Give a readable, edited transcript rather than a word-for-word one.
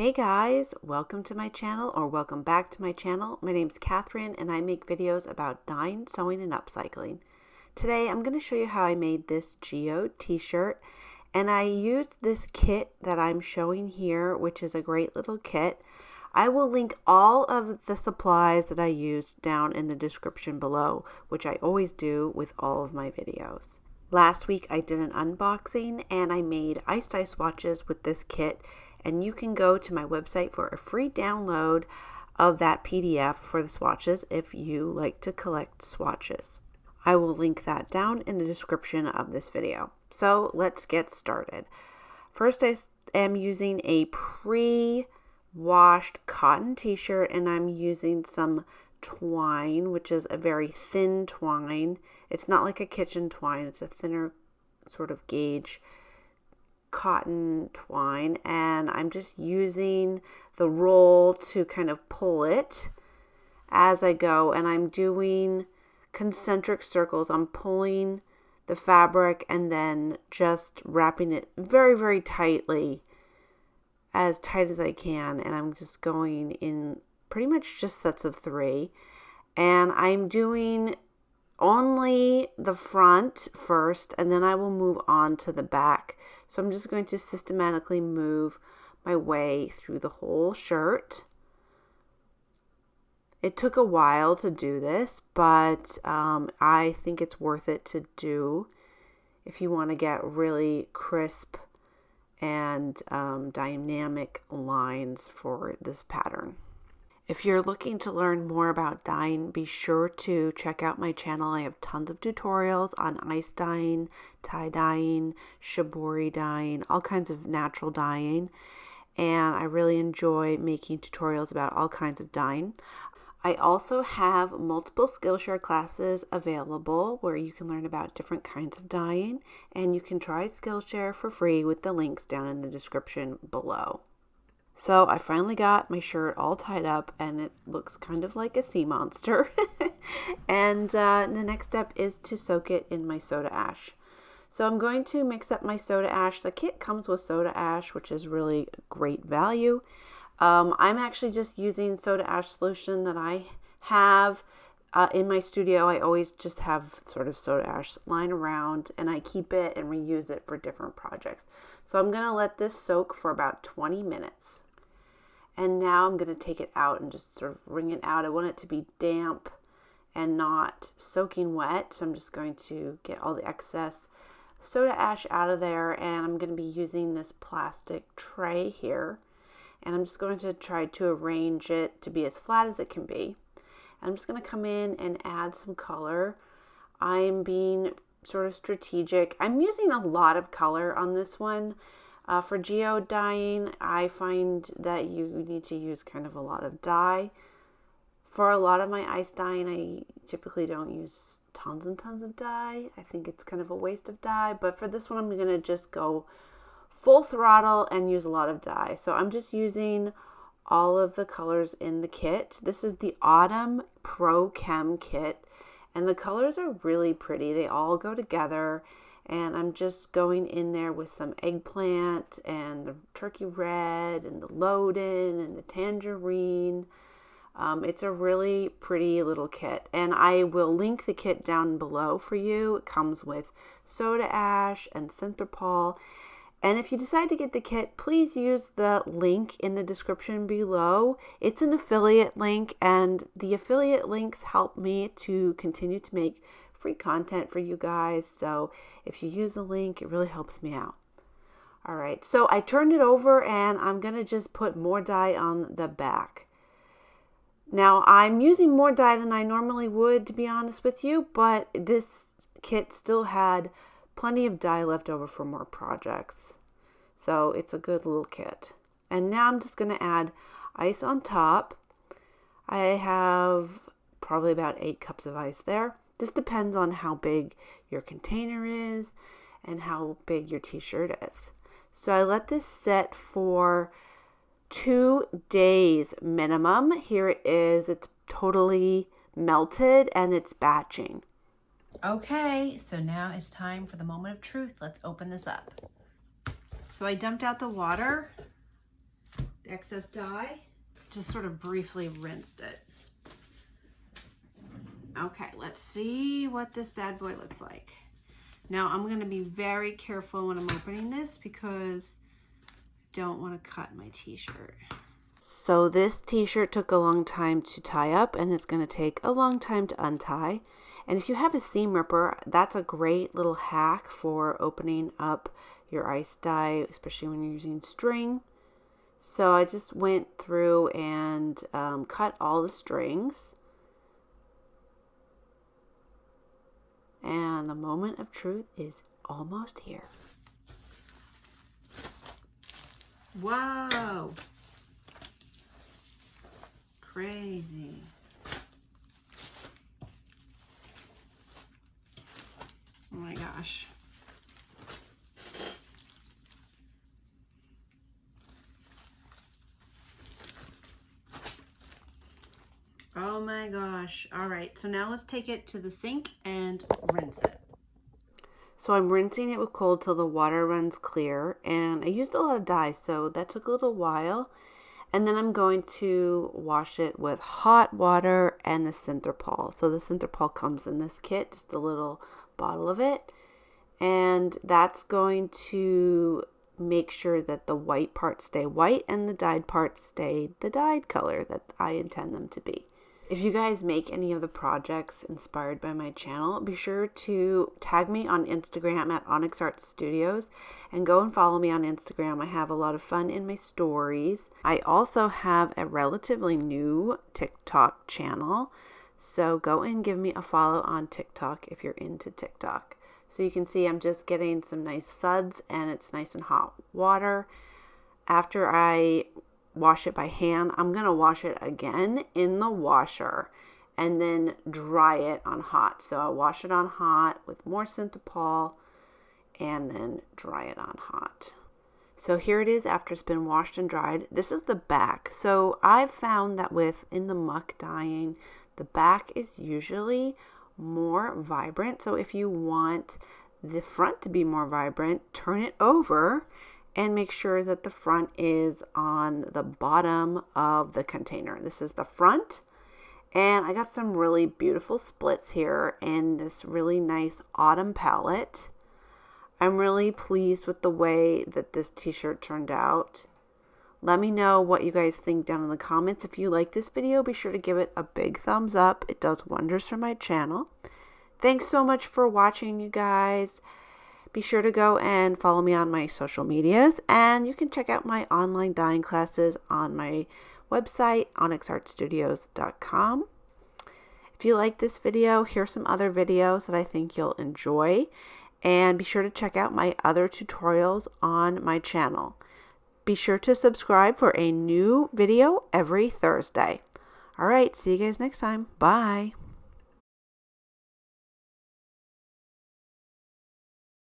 Hey guys, welcome to my channel, or welcome back to my channel. My name's Catherine and I make videos about dyeing, sewing, and upcycling. Today I'm going to show you how I made this Geode t-shirt, and I used this kit that I'm showing here, which is a great little kit. I will link all of the supplies that I used down in the description below, which I always do with all of my videos. Last week I did an unboxing and I made ice dye swatches with this kit, and you can go to my website for a free download of that PDF for the swatches if you like to collect swatches. I will link that down in the description of this video. So let's get started. First, I am using a pre-washed cotton t-shirt, and I'm using some twine, which is a very thin twine. It's not like a kitchen twine, it's a thinner sort of gauge cotton twine, and I'm just using the roll to kind of pull it as I go, and I'm doing concentric circles. I'm pulling the fabric and then just wrapping it very, very tightly, as tight as I can, and I'm just going in pretty much just sets of 3, and I'm doing only the front first, and then I will move on to the back. So I'm just going to systematically move my way through the whole shirt. It took a while to do this, but I think it's worth it to do if you want to get really crisp and dynamic lines for this pattern. If you're looking to learn more about dyeing, be sure to check out my channel. I have tons of tutorials on ice dyeing, tie dyeing, shibori dyeing, all kinds of natural dyeing, and I really enjoy making tutorials about all kinds of dyeing. I also have multiple Skillshare classes available where you can learn about different kinds of dyeing, and you can try Skillshare for free with the links down in the description below. So I finally got my shirt all tied up, and it looks kind of like a sea monster. And the next step is to soak it in my soda ash. So I'm going to mix up my soda ash. The kit comes with soda ash, which is really great value. I'm actually just using soda ash solution that I have in my studio. I always just have sort of soda ash lying around, and I keep it and reuse it for different projects. So I'm going to let this soak for about 20 minutes. And now I'm going to take it out and just sort of wring it out. I want it to be damp and not soaking wet. So I'm just going to get all the excess soda ash out of there. And I'm going to be using this plastic tray here. And I'm just going to try to arrange it to be as flat as it can be. I'm just going to come in and add some color. I'm being sort of strategic. I'm using a lot of color on this one. For geode dyeing, I find that you need to use kind of a lot of dye. For a lot of my ice dyeing, I typically don't use tons and tons of dye. I think it's kind of a waste of dye, but for this one I'm going to just go full throttle and use a lot of dye. So I'm just using all of the colors in the kit. This is the Autumn Pro Chem kit, and the colors are really pretty. They all go together. And I'm just going in there with some eggplant and the turkey red and the loden and the tangerine. It's a really pretty little kit. And I will link the kit down below for you. It comes with soda ash and synthropol. And if you decide to get the kit, please use the link in the description below. It's an affiliate link, and the affiliate links help me to continue to make free content for you guys. So if you use a link, it really helps me out. All right, so I turned it over, and I'm going to just put more dye on the back. Now I'm using more dye than I normally would, to be honest with you, but this kit still had plenty of dye left over for more projects. So it's a good little kit. And now I'm just going to add ice on top. I have probably about 8 cups of ice there. This depends on how big your container is and how big your t-shirt is. So I let this set for 2 days minimum. Here it is. It's totally melted and it's batching. Okay, so now it's time for the moment of truth. Let's open this up. So I dumped out the water the excess dye. Just sort of briefly rinsed it. Okay, let's see what this bad boy looks like. Now I'm going to be very careful when I'm opening this because I don't want to cut my t-shirt. So this t-shirt took a long time to tie up, and it's going to take a long time to untie. And if you have a seam ripper, that's a great little hack for opening up your ice dye, especially when you're using string. So I just went through and cut all the strings. And the moment of truth is almost here. Whoa! Crazy. Oh my gosh. Oh my gosh. All right, so now let's take it to the sink and rinse it. So I'm rinsing it with cold till the water runs clear, and I used a lot of dye, so that took a little while. And then I'm going to wash it with hot water and the Synthropol. So the Synthropol comes in this kit, just a little bottle of it. And that's going to make sure that the white parts stay white and the dyed parts stay the dyed color that I intend them to be. If you guys make any of the projects inspired by my channel, be sure to tag me on Instagram at Onyx Art Studios and go and follow me on Instagram. I have a lot of fun in my stories. I also have a relatively new TikTok channel, so go and give me a follow on TikTok if you're into TikTok. So you can see I'm just getting some nice suds, and it's nice and hot water. After I wash it by hand, I'm going to wash it again in the washer and then dry it on hot. So I'll wash it on hot with more Synthropol and then dry it on hot. So here it is after it's been washed and dried. This is the back. So I've found that in the muck dyeing, the back is usually more vibrant. So if you want the front to be more vibrant, turn it over and make sure that the front is on the bottom of the container. This is the front. And I got some really beautiful splits here in this really nice autumn palette. I'm really pleased with the way that this t-shirt turned out. Let me know what you guys think down in the comments. If you like this video, be sure to give it a big thumbs up. It does wonders for my channel. Thanks so much for watching, you guys. Be sure to go and follow me on my social medias, and you can check out my online dyeing classes on my website, onyxartstudios.com. If you like this video, here's some other videos that I think you'll enjoy, and be sure to check out my other tutorials on my channel. Be sure to subscribe for a new video every Thursday. All right, see you guys next time. Bye.